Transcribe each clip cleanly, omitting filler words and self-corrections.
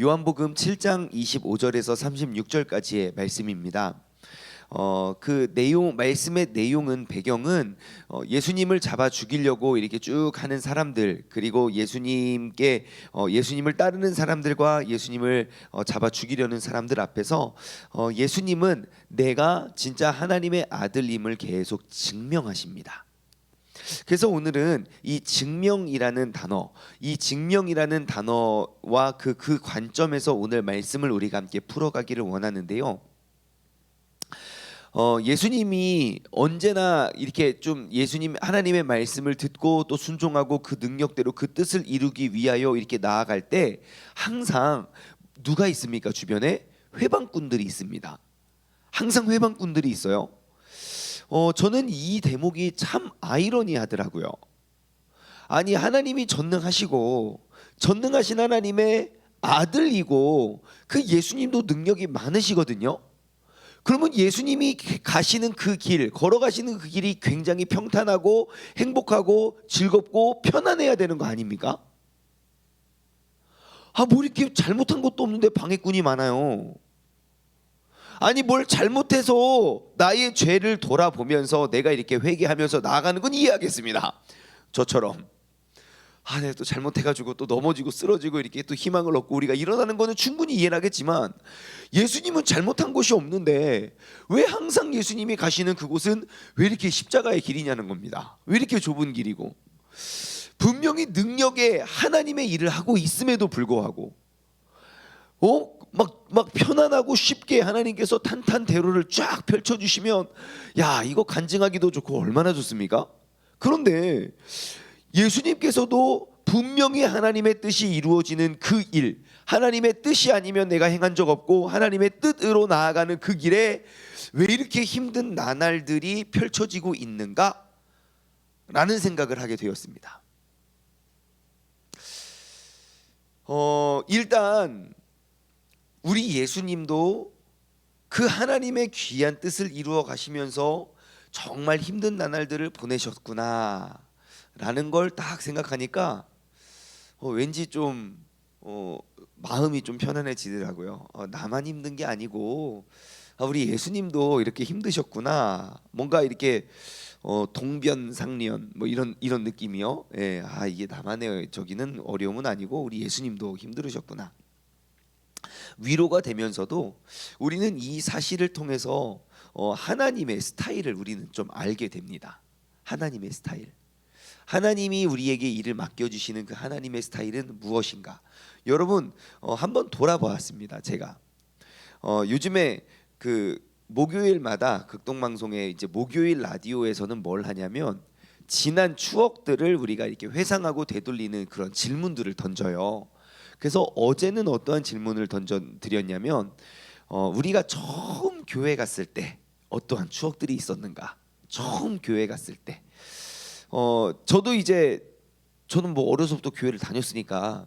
요한복음 7장 25절에서 36절까지의 말씀입니다. 그 내용 말씀의 내용은 배경은 예수님을 잡아 죽이려고 이렇게 쭉 하는 사람들, 그리고 예수님께 예수님을 따르는 사람들과 예수님을 잡아 죽이려는 사람들 앞에서 예수님은 내가 진짜 하나님의 아들임을 계속 증명하십니다. 그래서 오늘은 이 증명이라는 단어, 이 증명이라는 단어와 그 관점에서 오늘 말씀을 우리가 함께 풀어가기를 원하는데요. 예수님이 언제나 이렇게 좀 예수님 하나님의 말씀을 듣고 또 순종하고 그 능력대로 그 뜻을 이루기 위하여 이렇게 나아갈 때 항상 누가 있습니까? 주변에 회방꾼들이 있습니다. 항상 회방꾼들이 있어요. 저는 이 대목이 참 아이러니하더라고요. 아니, 하나님이 전능하시고 전능하신 하나님의 아들이고 그 예수님도 능력이 많으시거든요. 그러면 예수님이 가시는 그 길, 걸어가시는 그 길이 굉장히 평탄하고 행복하고 즐겁고 편안해야 되는 거 아닙니까? 뭐 이렇게 잘못한 것도 없는데 방해꾼이 많아요. 아니, 뭘 잘못해서 나의 죄를 돌아보면서 내가 이렇게 회개하면서 나아가는 건 이해하겠습니다. 저처럼 내가 또 잘못해가지고 또 넘어지고 쓰러지고 이렇게 또 희망을 얻고 우리가 일어나는 거는 충분히 이해하겠지만, 예수님은 잘못한 것이 없는데 왜 항상 예수님이 가시는 그곳은 왜 이렇게 십자가의 길이냐는 겁니다. 왜 이렇게 좁은 길이고, 분명히 능력의 하나님의 일을 하고 있음에도 불구하고 막 편안하고 쉽게 하나님께서 탄탄대로를 쫙 펼쳐주시면 이거 간증하기도 좋고 얼마나 좋습니까? 그런데 예수님께서도 분명히 하나님의 뜻이 이루어지는 그 일, 하나님의 뜻이 아니면 내가 행한 적 없고 하나님의 뜻으로 나아가는 그 길에 왜 이렇게 힘든 나날들이 펼쳐지고 있는가? 라는 생각을 하게 되었습니다. 일단 우리 예수님도 그 하나님의 귀한 뜻을 이루어 가시면서 정말 힘든 나날들을 보내셨구나 라는 걸 딱 생각하니까 왠지 좀 마음이 좀 편안해지더라고요. 나만 힘든 게 아니고 우리 예수님도 이렇게 힘드셨구나. 뭔가 이렇게 동변상련 뭐 이런 느낌이요. 예, 이게 나만의 저기는 어려움은 아니고 우리 예수님도 힘들으셨구나. 위로가 되면서도 우리는 이 사실을 통해서 하나님의 스타일을 우리는 좀 알게 됩니다. 하나님의 스타일. 하나님이 우리에게 일을 맡겨주시는 그 하나님의 스타일은 무엇인가? 여러분 한번 돌아보았습니다. 제가 요즘에 그 목요일마다 극동방송에 이제 목요일 라디오에서는 뭘 하냐면 지난 추억들을 우리가 이렇게 회상하고 되돌리는 그런 질문들을 던져요. 그래서 어제는 어떠한 질문을 던져드렸냐면 우리가 처음 교회 갔을 때 어떠한 추억들이 있었는가? 처음 교회 갔을 때 저는 뭐 어려서부터 교회를 다녔으니까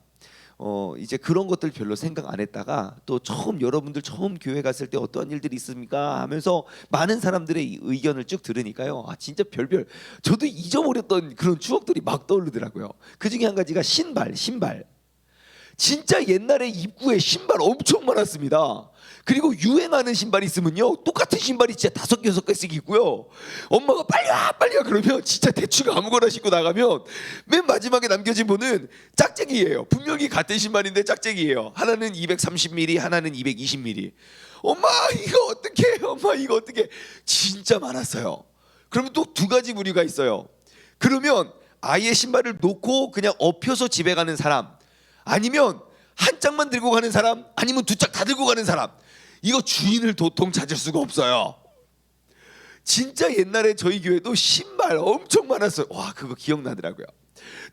이제 그런 것들 별로 생각 안 했다가 또 여러분들 처음 교회 갔을 때 어떠한 일들이 있습니까? 하면서 많은 사람들의 의견을 쭉 들으니까요. 진짜 별별 저도 잊어버렸던 그런 추억들이 막 떠오르더라고요. 그 중에 한 가지가 신발. 진짜 옛날에 입구에 신발 엄청 많았습니다. 그리고 유행하는 신발이 있으면요 똑같은 신발이 진짜 5-6개씩 있고요. 엄마가 빨리 와 그러면 진짜 대충 아무거나 신고 나가면 맨 마지막에 남겨진 분은 짝짝이에요. 분명히 같은 신발인데 짝짝이에요. 하나는 230mm, 하나는 220mm. 엄마 이거 어떻게 진짜 많았어요. 그러면 또 2가지 부류가 있어요. 그러면 아예 신발을 놓고 그냥 엎혀서 집에 가는 사람, 아니면 한 짝만 들고 가는 사람, 아니면 2짝 다 들고 가는 사람. 이거 주인을 도통 찾을 수가 없어요. 진짜 옛날에 저희 교회도 신발 엄청 많았어요. 그거 기억나더라고요.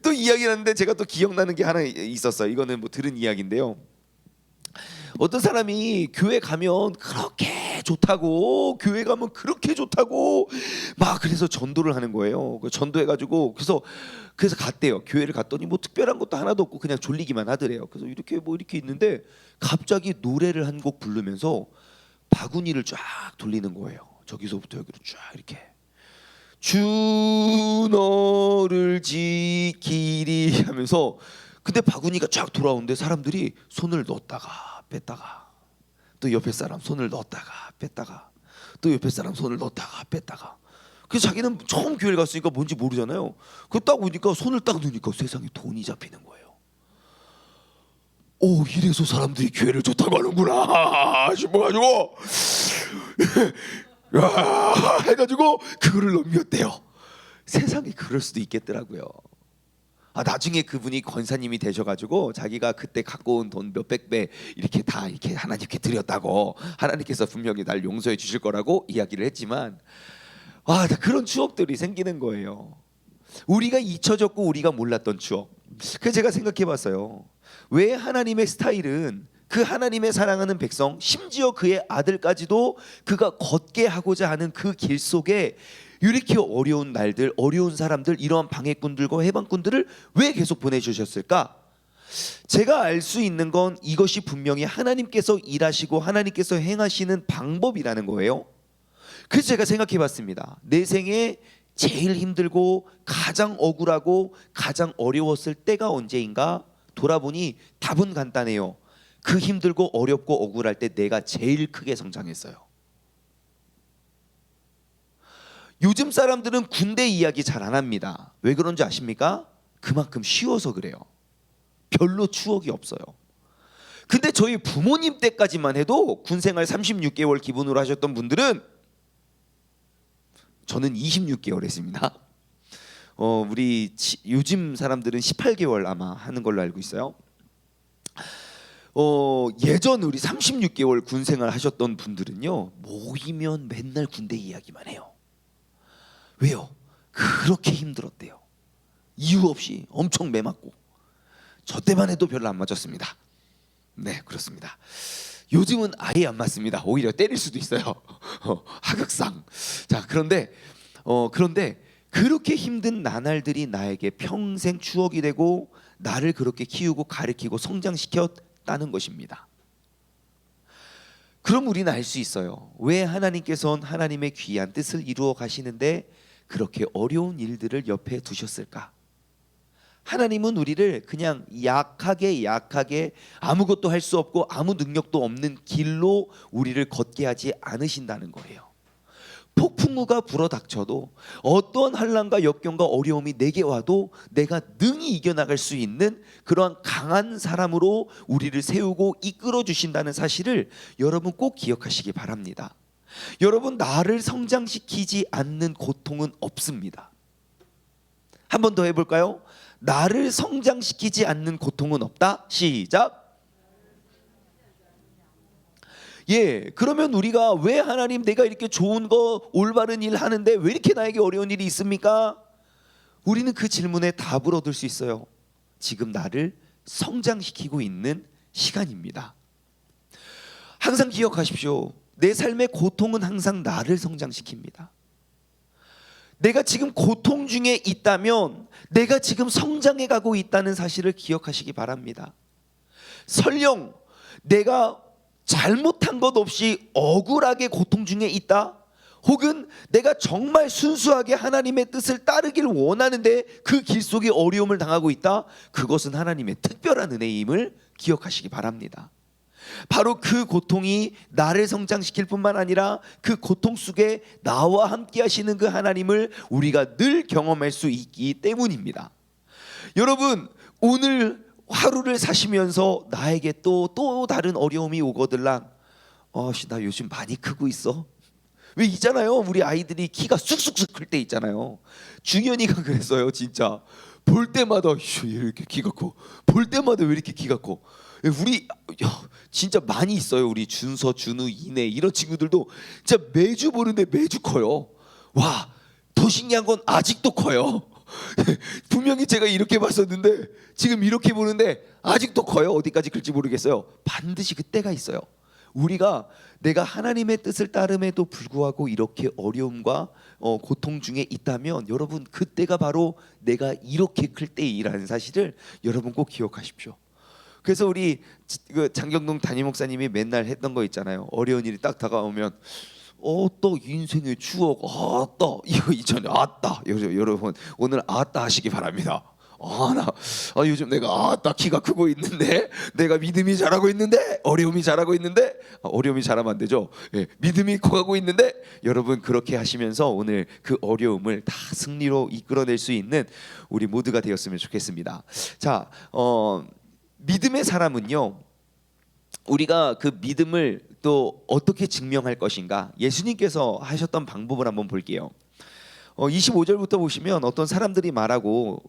또 이야기를 하는데 제가 또 기억나는 게 하나 있었어요. 이거는 뭐 들은 이야기인데요. 어떤 사람이 교회 가면 그렇게 좋다고, 교회 가면 그렇게 좋다고 막 그래서 전도를 하는 거예요. 전도해가지고 그래서 갔대요. 교회를 갔더니 뭐 특별한 것도 하나도 없고 그냥 졸리기만 하더래요. 그래서 이렇게 있는데 갑자기 노래를 한 곡 부르면서 바구니를 쫙 돌리는 거예요. 저기서부터 여기로 쫙 이렇게 주 너를 지키리 하면서 근데 바구니가 쫙 돌아오는데 사람들이 손을 넣었다가 뺐다가, 또 옆에 사람 손을 넣었다가 뺐다가, 또 옆에 사람 손을 넣었다가 뺐다가. 그래서 자기는 처음 교회를 갔으니까 뭔지 모르잖아요. 그 딱 오니까 손을 딱 넣으니까 세상에 돈이 잡히는 거예요. 오, 이래서 사람들이 교회를 좋다고 하는구나 싶어가지고 야, 해가지고 그거를 넘겼대요. 세상에 그럴 수도 있겠더라고요. 나중에 그분이 권사님이 되셔가지고 자기가 그때 갖고 온 돈 몇백 배 이렇게 다 이렇게 하나님께 드렸다고, 하나님께서 분명히 날 용서해 주실 거라고 이야기를 했지만, 다 그런 추억들이 생기는 거예요. 우리가 잊혀졌고 우리가 몰랐던 추억. 그래서 제가 생각해봤어요. 왜 하나님의 스타일은 그 하나님의 사랑하는 백성, 심지어 그의 아들까지도 그가 걷게 하고자 하는 그 길 속에 이렇게 어려운 날들, 어려운 사람들, 이러한 방해꾼들과 해방꾼들을 왜 계속 보내주셨을까? 제가 알 수 있는 건 이것이 분명히 하나님께서 일하시고 하나님께서 행하시는 방법이라는 거예요. 그래서 제가 생각해봤습니다. 내 생에 제일 힘들고 가장 억울하고 가장 어려웠을 때가 언제인가? 돌아보니 답은 간단해요. 그 힘들고 어렵고 억울할 때 내가 제일 크게 성장했어요. 요즘 사람들은 군대 이야기 잘 안 합니다. 왜 그런지 아십니까? 그만큼 쉬워서 그래요. 별로 추억이 없어요. 근데 저희 부모님 때까지만 해도 군생활 36개월 기본으로 하셨던 분들은, 저는 26개월 했습니다. 우리 요즘 사람들은 18개월 아마 하는 걸로 알고 있어요. 예전 우리 36개월 군생활 하셨던 분들은요, 모이면 맨날 군대 이야기만 해요. 왜요? 그렇게 힘들었대요. 이유 없이 엄청 매맞고. 저 때만 해도 별로 안 맞았습니다. 네, 그렇습니다. 요즘은 아예 안 맞습니다. 오히려 때릴 수도 있어요. 하극상. 자, 그런데 그렇게 힘든 나날들이 나에게 평생 추억이 되고 나를 그렇게 키우고 가르치고 성장시켰다는 것입니다. 그럼 우리는 알 수 있어요. 왜 하나님께서는 하나님의 귀한 뜻을 이루어 가시는데 그렇게 어려운 일들을 옆에 두셨을까? 하나님은 우리를 그냥 약하게 아무것도 할 수 없고 아무 능력도 없는 길로 우리를 걷게 하지 않으신다는 거예요. 폭풍우가 불어닥쳐도, 어떠한 환난과 역경과 어려움이 내게 와도 내가 능히 이겨나갈 수 있는 그러한 강한 사람으로 우리를 세우고 이끌어 주신다는 사실을 여러분 꼭 기억하시기 바랍니다. 여러분, 나를 성장시키지 않는 고통은 없습니다. 한 번 더 해볼까요? 나를 성장시키지 않는 고통은 없다. 시작. 그러면 우리가 왜 하나님, 내가 이렇게 좋은 거 올바른 일 하는데 왜 이렇게 나에게 어려운 일이 있습니까? 우리는 그 질문에 답을 얻을 수 있어요. 지금 나를 성장시키고 있는 시간입니다. 항상 기억하십시오. 내 삶의 고통은 항상 나를 성장시킵니다. 내가 지금 고통 중에 있다면 내가 지금 성장해 가고 있다는 사실을 기억하시기 바랍니다. 설령 내가 잘못한 것 없이 억울하게 고통 중에 있다, 혹은 내가 정말 순수하게 하나님의 뜻을 따르길 원하는데 그 길 속에 어려움을 당하고 있다, 그것은 하나님의 특별한 은혜임을 기억하시기 바랍니다. 바로 그 고통이 나를 성장시킬 뿐만 아니라 그 고통 속에 나와 함께 하시는 그 하나님을 우리가 늘 경험할 수 있기 때문입니다. 여러분, 오늘 하루를 사시면서 나에게 또 다른 어려움이 오거들랑, 나 요즘 많이 크고 있어. 왜 있잖아요, 우리 아이들이 키가 쑥쑥쑥 클 때 있잖아요. 중현이가 그랬어요. 진짜 볼 때마다 이렇게 키가 커. 볼 때마다 왜 이렇게 키가 커. 우리 진짜 많이 있어요. 우리 준서, 준우, 이내 이런 친구들도 진짜 매주 보는데 매주 커요. 와, 더 신기한 건 아직도 커요. 분명히 제가 이렇게 봤었는데 지금 이렇게 보는데 아직도 커요. 어디까지 클지 모르겠어요. 반드시 그때가 있어요. 우리가 내가 하나님의 뜻을 따름에도 불구하고 이렇게 어려움과 고통 중에 있다면, 여러분, 그때가 바로 내가 이렇게 클 때이라는 사실을 여러분 꼭 기억하십시오. 그래서 우리 장경동 담임 목사님이 맨날 했던 거 있잖아요. 어려운 일이 딱 다가오면 또 인생의 추억, 이거 이전에 여러분 오늘 하시기 바랍니다. 요즘 내가 나 키가 크고 있는데, 내가 믿음이 자라고 있는데, 어려움이 자라고 있는데, 어려움이 자라면 안 되죠. 예, 믿음이 커가고 있는데, 여러분 그렇게 하시면서 오늘 그 어려움을 다 승리로 이끌어낼 수 있는 우리 모두가 되었으면 좋겠습니다. 자, 믿음의 사람은요, 우리가 그 믿음을 또 어떻게 증명할 것인가, 예수님께서 하셨던 방법을 한번 볼게요. 25절부터 보시면 어떤 사람들이 말하고,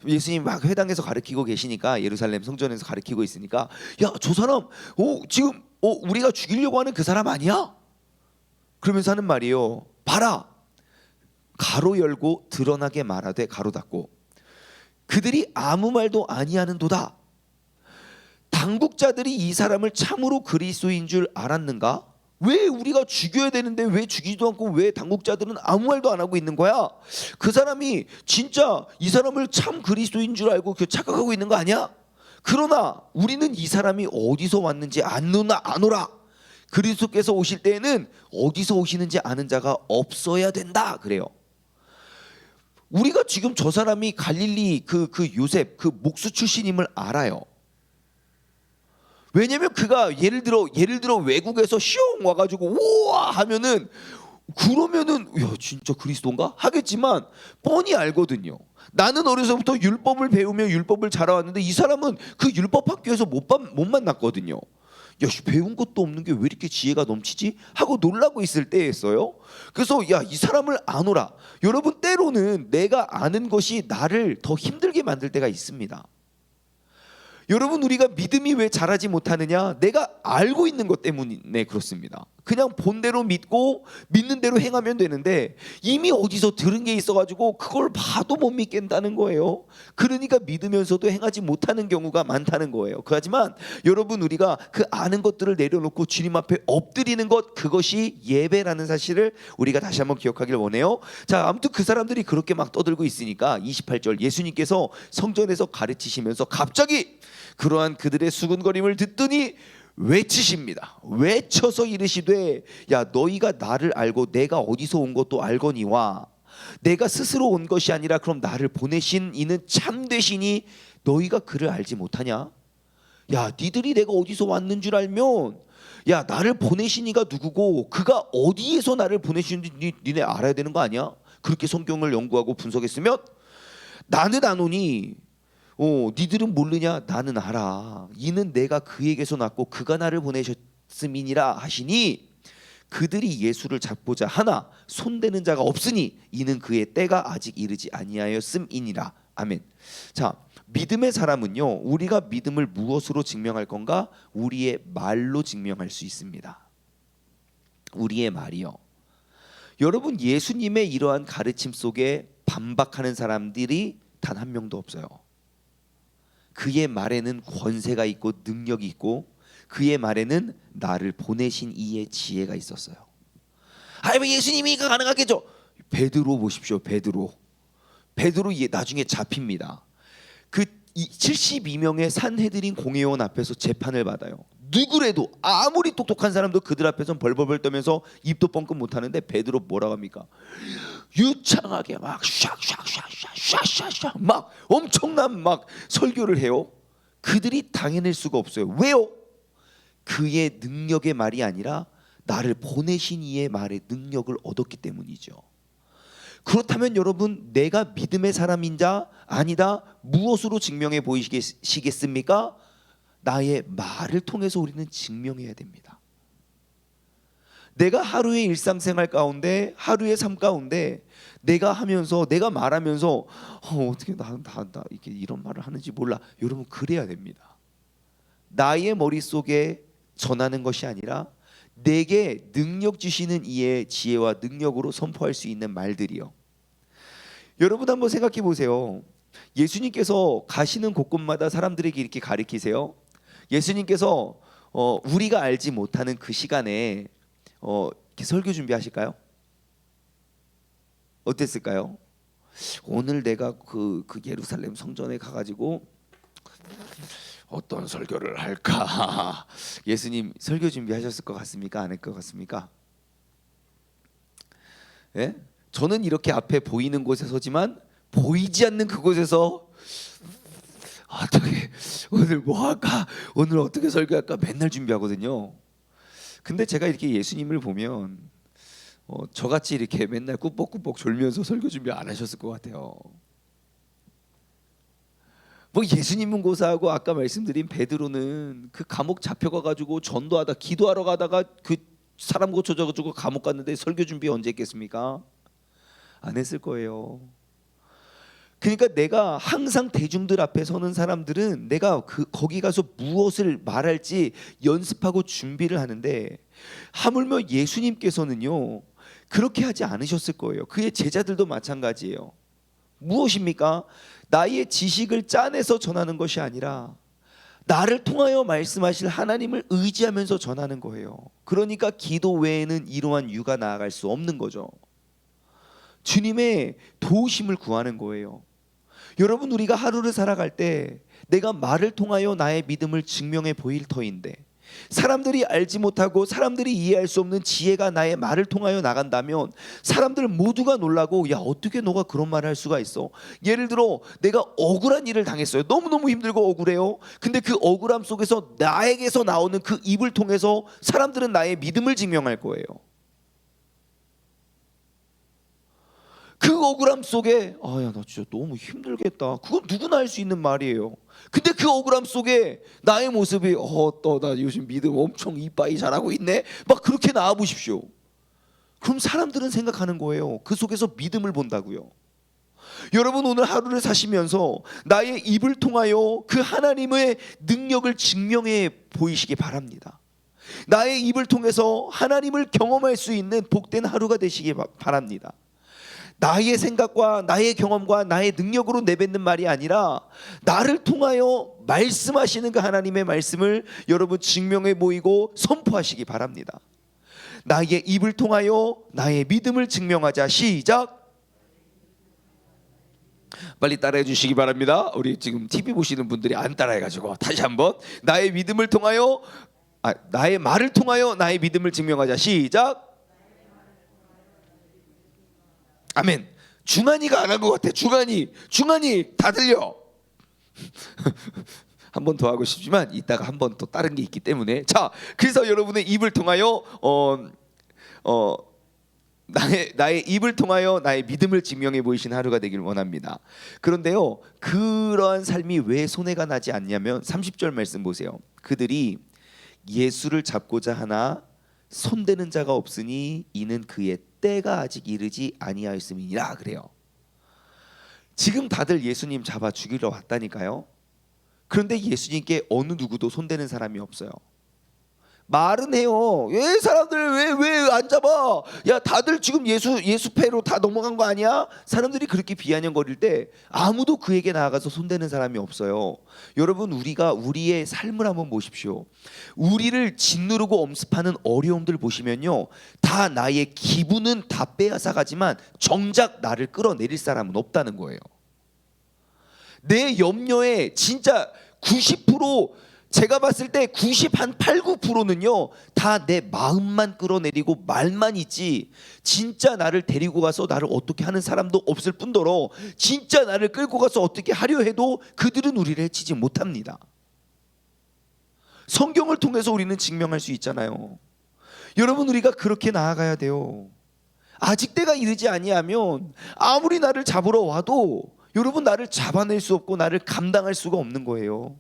예수님 막 회당에서 가르치고 계시니까, 예루살렘 성전에서 가르치고 있으니까, 야, 저 사람 지금 우리가 죽이려고 하는 그 사람 아니야? 그러면서 하는 말이에요. 봐라, 가로 열고 드러나게 말하되 가로 닫고 그들이 아무 말도 아니하는도다. 당국자들이 이 사람을 참으로 그리스도인 줄 알았는가? 왜 우리가 죽여야 되는데 왜 죽이지도 않고 왜 당국자들은 아무 말도 안 하고 있는 거야? 그 사람이 진짜 이 사람을 참 그리스도인 줄 알고 착각하고 있는 거 아니야? 그러나 우리는 이 사람이 어디서 왔는지 아노라. 그리스도께서 오실 때에는 어디서 오시는지 아는 자가 없어야 된다 그래요. 우리가 지금 저 사람이 갈릴리 그 요셉 그 목수 출신임을 알아요. 왜냐면 그가 예를 들어 외국에서 슝 와가지고 우와 하면은, 그러면은 야 진짜 그리스도인가 하겠지만 뻔히 알거든요. 나는 어려서부터 율법을 배우며 율법을 자라왔는데 이 사람은 그 율법 학교에서 못 만났거든요. 야, 배운 것도 없는 게 왜 이렇게 지혜가 넘치지? 하고 놀라고 있을 때였어요. 그래서 야, 이 사람을 아노라. 여러분, 때로는 내가 아는 것이 나를 더 힘들게 만들 때가 있습니다. 여러분, 우리가 믿음이 왜 자라지 못하느냐? 내가 알고 있는 것 때문에 그렇습니다. 그냥 본대로 믿고 믿는 대로 행하면 되는데 이미 어디서 들은 게 있어가지고 그걸 봐도 못 믿겠다는 거예요. 그러니까 믿으면서도 행하지 못하는 경우가 많다는 거예요. 하지만 여러분, 우리가 그 아는 것들을 내려놓고 주님 앞에 엎드리는 것, 그것이 예배라는 사실을 우리가 다시 한번 기억하길 원해요. 자, 아무튼 그 사람들이 그렇게 막 떠들고 있으니까 28절, 예수님께서 성전에서 가르치시면서 갑자기 그러한 그들의 수군거림을 듣더니 외치십니다. 외쳐서 이르시되, 야, 너희가 나를 알고 내가 어디서 온 것도 알거니와 내가 스스로 온 것이 아니라 그럼 나를 보내신 이는 참되시니 너희가 그를 알지 못하냐? 야, 니들이 내가 어디서 왔는 줄 알면, 야, 나를 보내신 이가 누구고 그가 어디에서 나를 보내시는지 니네 알아야 되는 거 아니야? 그렇게 성경을 연구하고 분석했으면, 나는 아노니 니들은 모르냐? 나는 알아. 이는 내가 그에게서 났고 그가 나를 보내셨음이니라 하시니, 그들이 예수를 잡고자 하나 손대는 자가 없으니 이는 그의 때가 아직 이르지 아니하였음이니라. 아멘. 자, 믿음의 사람은요, 우리가 믿음을 무엇으로 증명할 건가? 우리의 말로 증명할 수 있습니다. 우리의 말이요. 여러분, 예수님의 이러한 가르침 속에 반박하는 사람들이 단 한 명도 없어요. 그의 말에는 권세가 있고 능력이 있고 그의 말에는 나를 보내신 이의 지혜가 있었어요. 뭐 예수님이 가능하겠죠? 베드로 보십시오. 베드로 나중에 잡힙니다. 그 72명의 산헤드린 공회원 앞에서 재판을 받아요. 누구래도 아무리 똑똑한 사람도 그들 앞에서는 벌벌벌 떠면서 입도 뻥끗 못하는데 베드로 뭐라고 합니까? 유창하게 막 샤샤샤샤샤샤 막 엄청난 막 설교를 해요. 그들이 당해낼 수가 없어요. 왜요? 그의 능력의 말이 아니라 나를 보내신 이의 말의 능력을 얻었기 때문이죠. 그렇다면 여러분, 내가 믿음의 사람인자 아니다 무엇으로 증명해 보이시겠습니까? 나의 말을 통해서 우리는 증명해야 됩니다. 내가 하루의 일상생활 가운데, 하루의 삶 가운데 내가 하면서, 내가 말하면서 어떻게 나 이렇게 이런 말을 하는지 몰라. 여러분, 그래야 됩니다. 나의 머릿속에 전하는 것이 아니라 내게 능력 주시는 이의 지혜와 능력으로 선포할 수 있는 말들이요. 여러분, 한번 생각해 보세요. 예수님께서 가시는 곳곳마다 사람들에게 이렇게 가르치세요. 예수님께서 우리가 알지 못하는 그 시간에 이렇게 설교 준비하실까요? 어땠을까요? 오늘 내가 그 예루살렘 성전에 가가지고 어떤 설교를 할까? 예수님 설교 준비하셨을 것 같습니까? 안 할 것 같습니까? 예? 저는 이렇게 앞에 보이는 곳에 서지만 보이지 않는 그곳에서 어떻게 오늘 뭐 할까? 오늘 어떻게 설교할까? 맨날 준비하거든요. 근데 제가 이렇게 예수님을 보면 저같이 이렇게 맨날 꾸벅꾸벅 졸면서 설교 준비 안 하셨을 것 같아요. 뭐 예수님은 고사하고 아까 말씀드린 베드로는 그 감옥 잡혀가 가지고 전도하다 기도하러 가다가 그 사람 고쳐져 가지고 감옥 갔는데 설교 준비 언제 했겠습니까? 안 했을 거예요. 그러니까 내가 항상 대중들 앞에 서는 사람들은 내가 거기 가서 무엇을 말할지 연습하고 준비를 하는데, 하물며 예수님께서는요 그렇게 하지 않으셨을 거예요. 그의 제자들도 마찬가지예요. 무엇입니까? 나의 지식을 짜내서 전하는 것이 아니라 나를 통하여 말씀하실 하나님을 의지하면서 전하는 거예요. 그러니까 기도 외에는 이러한 유가 나아갈 수 없는 거죠. 주님의 도우심을 구하는 거예요. 여러분, 우리가 하루를 살아갈 때 내가 말을 통하여 나의 믿음을 증명해 보일 터인데, 사람들이 알지 못하고 사람들이 이해할 수 없는 지혜가 나의 말을 통하여 나간다면 사람들 모두가 놀라고, 야 어떻게 너가 그런 말을 할 수가 있어? 예를 들어 내가 억울한 일을 당했어요. 너무너무 힘들고 억울해요. 근데 그 억울함 속에서 나에게서 나오는 그 입을 통해서 사람들은 나의 믿음을 증명할 거예요. 그 억울함 속에 야 나 진짜 너무 힘들겠다, 그건 누구나 할 수 있는 말이에요. 근데 그 억울함 속에 나의 모습이 또 나 요즘 믿음 엄청 이빠이 잘하고 있네, 막 그렇게 나와 보십시오. 그럼 사람들은 생각하는 거예요. 그 속에서 믿음을 본다고요. 여러분, 오늘 하루를 사시면서 나의 입을 통하여 그 하나님의 능력을 증명해 보이시기 바랍니다. 나의 입을 통해서 하나님을 경험할 수 있는 복된 하루가 되시기 바랍니다. 나의 생각과 나의 경험과 나의 능력으로 내뱉는 말이 아니라 나를 통하여 말씀하시는 그 하나님의 말씀을 여러분 증명해 보이고 선포하시기 바랍니다. 나의 입을 통하여 나의 믿음을 증명하자. 시작. 빨리 따라해 주시기 바랍니다. 우리 지금 TV 보시는 분들이 안 따라해 가지고 다시 한번 나의 믿음을 통하여 나의 말을 통하여 나의 믿음을 증명하자. 시작. 아멘. 중한이가 안 한 것 같아. 중한이 다 들려. 한 번 더 하고 싶지만 이따가 한 번 또 다른 게 있기 때문에, 자, 그래서 여러분의 입을 통하여 나의 입을 통하여 나의 믿음을 증명해 보이신 하루가 되길 원합니다. 그런데요, 그러한 삶이 왜 손해가 나지 않냐면 30절 말씀 보세요. 그들이 예수를 잡고자 하나 손대는 자가 없으니 이는 그의 때가 아직 이르지 아니하였음이니라 그래요. 지금 다들 예수님 잡아 죽이러 왔다니까요. 그런데 예수님께 어느 누구도 손대는 사람이 없어요. 말은 해요. 왜 사람들 왜 안 잡아? 야 다들 지금 예수 패로 다 넘어간 거 아니야? 사람들이 그렇게 비아냥거릴 때 아무도 그에게 나아가서 손대는 사람이 없어요. 여러분, 우리가 우리의 삶을 한번 보십시오. 우리를 짓누르고 엄습하는 어려움들 보시면요, 다 나의 기분은 다 빼앗아 가지만 정작 나를 끌어내릴 사람은 없다는 거예요. 내 염려에 진짜 90%, 제가 봤을 때 8, 9%는요 다 내 마음만 끌어내리고 말만 있지, 진짜 나를 데리고 가서 나를 어떻게 하는 사람도 없을 뿐더러 진짜 나를 끌고 가서 어떻게 하려 해도 그들은 우리를 해치지 못합니다. 성경을 통해서 우리는 증명할 수 있잖아요. 여러분, 우리가 그렇게 나아가야 돼요. 아직 때가 이르지 아니하면 아무리 나를 잡으러 와도 여러분 나를 잡아낼 수 없고 나를 감당할 수가 없는 거예요.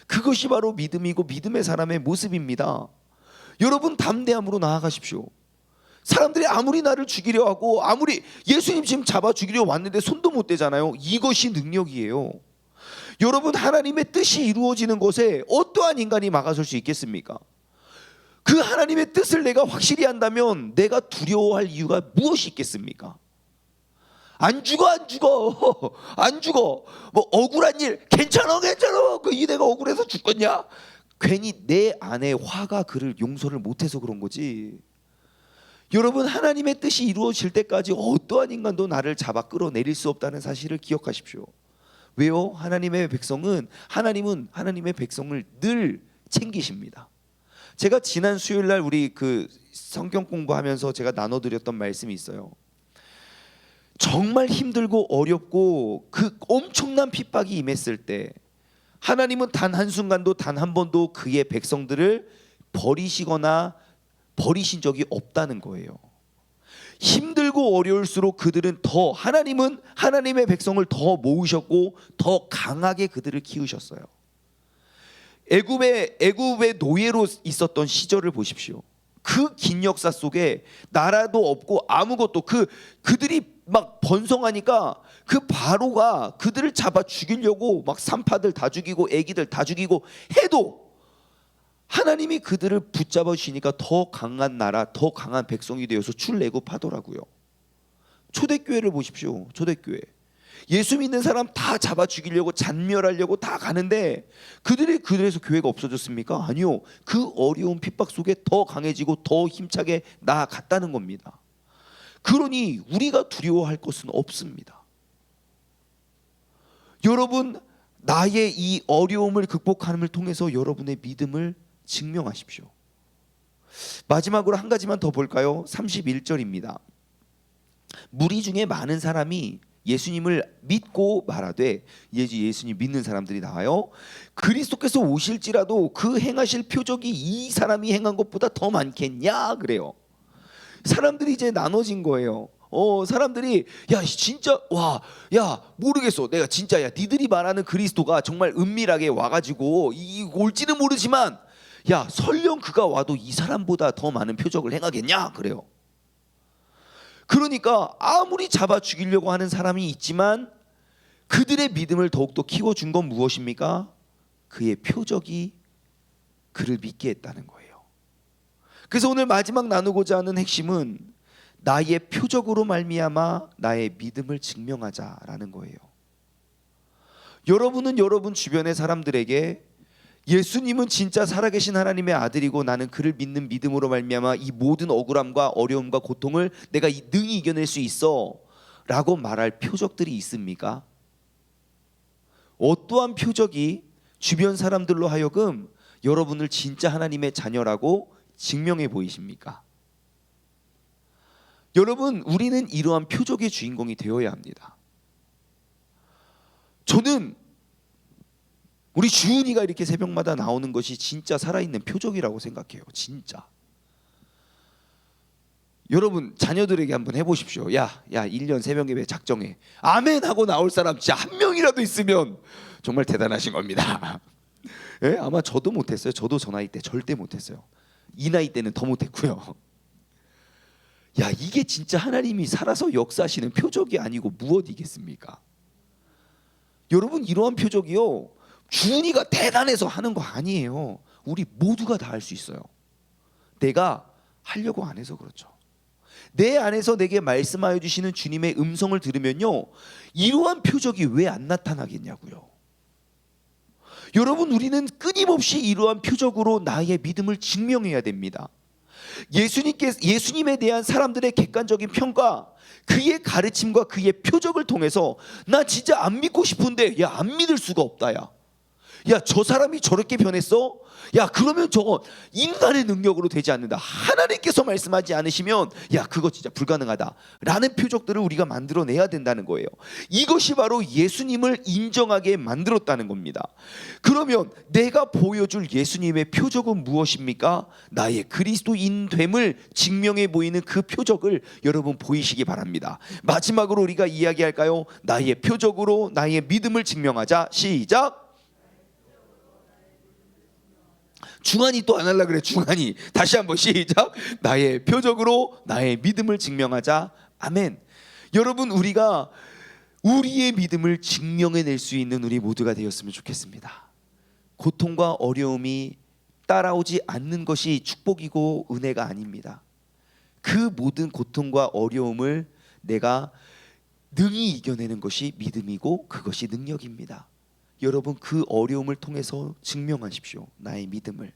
그것이 바로 믿음이고 믿음의 사람의 모습입니다. 여러분, 담대함으로 나아가십시오. 사람들이 아무리 나를 죽이려 하고 아무리 예수님 지금 잡아 죽이려 왔는데 손도 못 대잖아요. 이것이 능력이에요. 여러분, 하나님의 뜻이 이루어지는 곳에 어떠한 인간이 막아설 수 있겠습니까? 그 하나님의 뜻을 내가 확실히 한다면 내가 두려워할 이유가 무엇이 있겠습니까? 안 죽어. 뭐 억울한 일 괜찮아. 이 내가 억울해서 죽겠냐? 괜히 내 안에 화가 그를 용서를 못해서 그런 거지. 여러분, 하나님의 뜻이 이루어질 때까지 어떠한 인간도 나를 잡아 끌어내릴 수 없다는 사실을 기억하십시오. 왜요? 하나님의 백성을 늘 챙기십니다. 제가 지난 수요일 날 우리 그 성경 공부하면서 제가 나눠드렸던 말씀이 있어요. 정말 힘들고 어렵고 그 엄청난 핍박이 임했을 때 하나님은 단 한순간도 단 한 번도 그의 백성들을 버리시거나 버리신 적이 없다는 거예요. 힘들고 어려울수록 그들은 더, 하나님은 하나님의 백성을 더 모으셨고 더 강하게 그들을 키우셨어요. 애굽의 노예로 있었던 시절을 보십시오. 그 긴 역사 속에 나라도 없고 아무것도, 그들이 막 번성하니까 그 바로가 그들을 잡아 죽이려고 막 산파들 다 죽이고 애기들 다 죽이고 해도 하나님이 그들을 붙잡아 주시니까 더 강한 나라, 더 강한 백성이 되어서 출애굽하더라고요. 초대교회를 보십시오. 초대교회. 예수 믿는 사람 다 잡아 죽이려고, 잔멸하려고 다 가는데 그들에서 교회가 없어졌습니까? 아니요. 그 어려운 핍박 속에 더 강해지고 더 힘차게 나아갔다는 겁니다. 그러니 우리가 두려워할 것은 없습니다. 여러분, 나의 이 어려움을 극복함을 통해서 여러분의 믿음을 증명하십시오. 마지막으로 한 가지만 더 볼까요? 31절입니다. 무리 중에 많은 사람이 예수님을 믿고 말하되, 예수님 믿는 사람들이 나와요. 그리스도께서 오실지라도 그 행하실 표적이 이 사람이 행한 것보다 더 많겠냐 그래요. 사람들이 이제 나눠진 거예요. 사람들이 야 진짜 야 모르겠어, 내가 진짜 야 니들이 말하는 그리스도가 정말 은밀하게 와가지고 올지는 모르지만 야 설령 그가 와도 이 사람보다 더 많은 표적을 행하겠냐 그래요. 그러니까 아무리 잡아 죽이려고 하는 사람이 있지만 그들의 믿음을 더욱더 키워준 건 무엇입니까? 그의 표적이 그를 믿게 했다는 거예요. 그래서 오늘 마지막 나누고자 하는 핵심은 나의 표적으로 말미암아 나의 믿음을 증명하자라는 거예요. 여러분은 여러분 주변의 사람들에게 예수님은 진짜 살아계신 하나님의 아들이고 나는 그를 믿는 믿음으로 말미암아 이 모든 억울함과 어려움과 고통을 내가 능히 이겨낼 수 있어 라고 말할 표적들이 있습니까? 어떠한 표적이 주변 사람들로 하여금 여러분을 진짜 하나님의 자녀라고 증명해 보이십니까? 여러분, 우리는 이러한 표적의 주인공이 되어야 합니다. 저는 우리 주은이가 이렇게 새벽마다 나오는 것이 진짜 살아있는 표적이라고 생각해요. 진짜. 여러분 자녀들에게 한번 해보십시오. 야 1년 새벽 예배 작정해. 아멘 하고 나올 사람 진짜 한 명이라도 있으면 정말 대단하신 겁니다. 예? 아마 저도 못했어요. 저도 저 나이 때 절대 못했어요. 이 나이 때는 더 못했고요. 야 이게 진짜 하나님이 살아서 역사하시는 표적이 아니고 무엇이겠습니까? 여러분 이러한 표적이요 주은이가 대단해서 하는 거 아니에요. 우리 모두가 다 할 수 있어요. 내가 하려고 안 해서 그렇죠. 내 안에서 내게 말씀하여 주시는 주님의 음성을 들으면요 이러한 표적이 왜 안 나타나겠냐고요. 여러분 우리는 끊임없이 이러한 표적으로 나의 믿음을 증명해야 됩니다. 예수님에 대한 사람들의 객관적인 평가, 그의 가르침과 그의 표적을 통해서 나 진짜 안 믿고 싶은데 야 안 믿을 수가 없다. 야 저 사람이 저렇게 변했어? 야 그러면 저거 인간의 능력으로 되지 않는다. 하나님께서 말씀하지 않으시면 야 그거 진짜 불가능하다 라는 표적들을 우리가 만들어내야 된다는 거예요. 이것이 바로 예수님을 인정하게 만들었다는 겁니다. 그러면 내가 보여줄 예수님의 표적은 무엇입니까? 나의 그리스도인 됨을 증명해 보이는 그 표적을 여러분 보이시기 바랍니다. 마지막으로 우리가 이야기할까요? 나의 표적으로 나의 믿음을 증명하자. 시작. 중환이 또 안 하려고 그래. 중환이 다시 한번 시작. 나의 표적으로 나의 믿음을 증명하자. 아멘. 여러분 우리가 우리의 믿음을 증명해낼 수 있는 우리 모두가 되었으면 좋겠습니다. 고통과 어려움이 따라오지 않는 것이 축복이고 은혜가 아닙니다. 그 모든 고통과 어려움을 내가 능히 이겨내는 것이 믿음이고 그것이 능력입니다. 여러분 그 어려움을 통해서 증명하십시오. 나의 믿음을.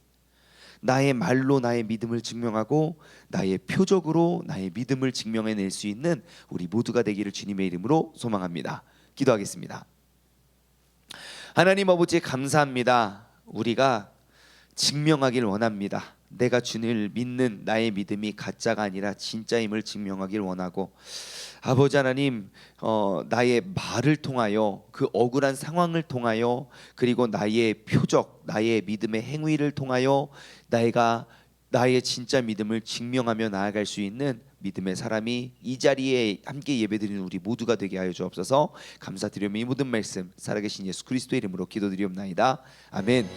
나의 말로 나의 믿음을 증명하고 나의 표적으로 나의 믿음을 증명해낼 수 있는 우리 모두가 되기를 주님의 이름으로 소망합니다. 기도하겠습니다. 하나님 아버지 감사합니다. 우리가 증명하길 원합니다. 내가 주님을 믿는 나의 믿음이 가짜가 아니라 진짜임을 증명하길 원하고, 아버지 하나님, 나의 말을 통하여, 그 억울한 상황을 통하여, 그리고 나의 표적, 나의 믿음의 행위를 통하여 내가 나의 진짜 믿음을 증명하며 나아갈 수 있는 믿음의 사람이 이 자리에 함께 예배드리는 우리 모두가 되게 하여 주옵소서. 감사드리며 이 모든 말씀 살아계신 예수 그리스도의 이름으로 기도드리옵나이다. 아멘.